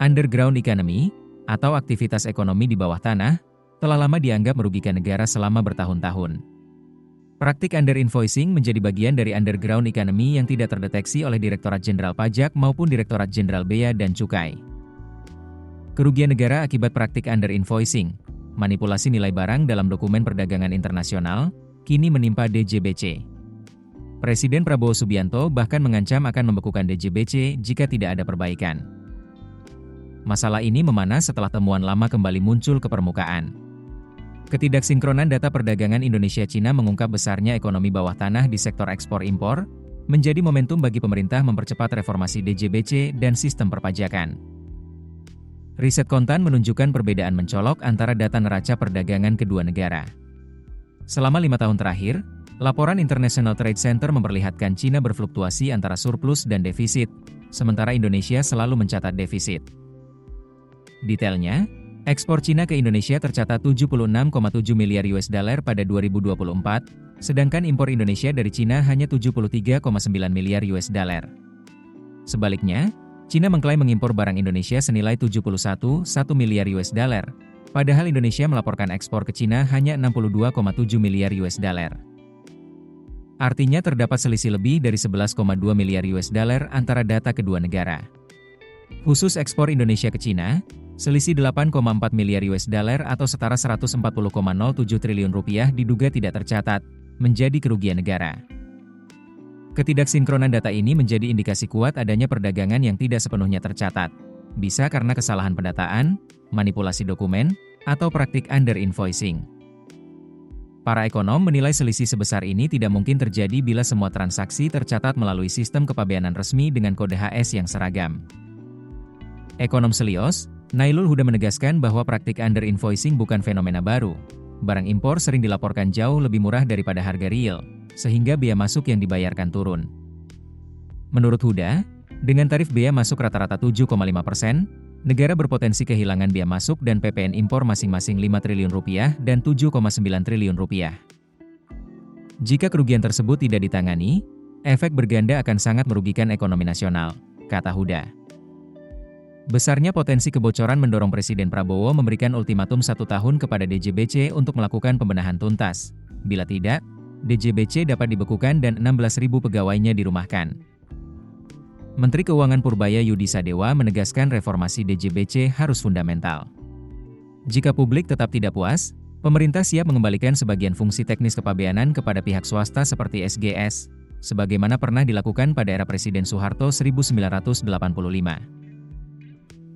Underground economy, atau aktivitas ekonomi di bawah tanah, telah lama dianggap merugikan negara selama bertahun-tahun. Praktik underinvoicing menjadi bagian dari underground economy yang tidak terdeteksi oleh Direktorat Jenderal Pajak maupun Direktorat Jenderal Bea dan Cukai. Kerugian negara akibat praktik underinvoicing, manipulasi nilai barang dalam dokumen perdagangan internasional, kini menimpa DJBC. Presiden Prabowo Subianto bahkan mengancam akan membekukan DJBC jika tidak ada perbaikan. Masalah ini memanas setelah temuan lama kembali muncul ke permukaan. Ketidaksinkronan data perdagangan Indonesia-Cina mengungkap besarnya ekonomi bawah tanah di sektor ekspor-impor, menjadi momentum bagi pemerintah mempercepat reformasi DJBC dan sistem perpajakan. Riset Kontan menunjukkan perbedaan mencolok antara data neraca perdagangan kedua negara. Selama 5 tahun terakhir, laporan International Trade Center memperlihatkan Cina berfluktuasi antara surplus dan defisit, sementara Indonesia selalu mencatat defisit. Detailnya, ekspor Cina ke Indonesia tercatat 76,7 miliar US dollar pada 2024, sedangkan impor Indonesia dari Cina hanya 73,9 miliar US dollar. Sebaliknya, Cina mengklaim mengimpor barang Indonesia senilai 71,1 miliar US dollar, padahal Indonesia melaporkan ekspor ke Cina hanya 62,7 miliar US dollar. Artinya terdapat selisih lebih dari 11,2 miliar US dollar antara data kedua negara. Khusus ekspor Indonesia ke Cina, selisih 8,4 miliar US dollar atau setara 140,07 triliun rupiah diduga tidak tercatat, menjadi kerugian negara. Ketidaksinkronan data ini menjadi indikasi kuat adanya perdagangan yang tidak sepenuhnya tercatat, bisa karena kesalahan pendataan, manipulasi dokumen, atau praktik underinvoicing. Para ekonom menilai selisih sebesar ini tidak mungkin terjadi bila semua transaksi tercatat melalui sistem kepabeanan resmi dengan kode HS yang seragam. Ekonom Selios, Nailul Huda menegaskan bahwa praktik underinvoicing bukan fenomena baru. Barang impor sering dilaporkan jauh lebih murah daripada harga real, sehingga bea masuk yang dibayarkan turun. Menurut Huda, dengan tarif bea masuk rata-rata 7,5%, negara berpotensi kehilangan bea masuk dan PPN impor masing-masing 5 triliun rupiah dan 7,9 triliun rupiah. Jika kerugian tersebut tidak ditangani, efek berganda akan sangat merugikan ekonomi nasional, kata Huda. Besarnya potensi kebocoran mendorong Presiden Prabowo memberikan ultimatum 1 tahun kepada DJBC untuk melakukan pembenahan tuntas. Bila tidak, DJBC dapat dibekukan dan 16.000 pegawainya dirumahkan. Menteri Keuangan Purbaya Yudi Sadewa menegaskan reformasi DJBC harus fundamental. Jika publik tetap tidak puas, pemerintah siap mengembalikan sebagian fungsi teknis kepabeanan kepada pihak swasta seperti SGS, sebagaimana pernah dilakukan pada era Presiden Soeharto 1985.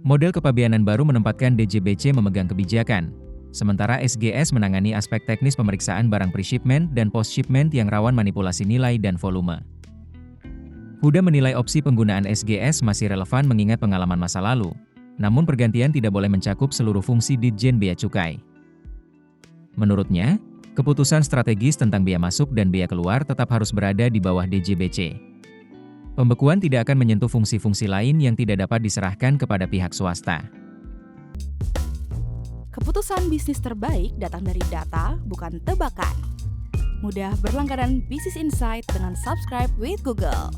Model kepabeanan baru menempatkan DJBC memegang kebijakan, sementara SGS menangani aspek teknis pemeriksaan barang pre-shipment dan post-shipment yang rawan manipulasi nilai dan volume. Huda menilai opsi penggunaan SGS masih relevan mengingat pengalaman masa lalu, namun pergantian tidak boleh mencakup seluruh fungsi Ditjen Bea Cukai. Menurutnya, keputusan strategis tentang bea masuk dan bea keluar tetap harus berada di bawah DJBC. Pembekuan tidak akan menyentuh fungsi-fungsi lain yang tidak dapat diserahkan kepada pihak swasta. Keputusan bisnis terbaik datang dari data, bukan tebakan. Mudah berlangganan Business Insight dengan subscribe with Google.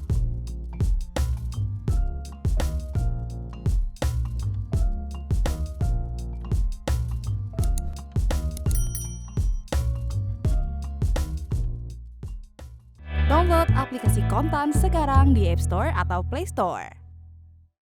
Download aplikasi Kontan sekarang di App Store atau Play Store.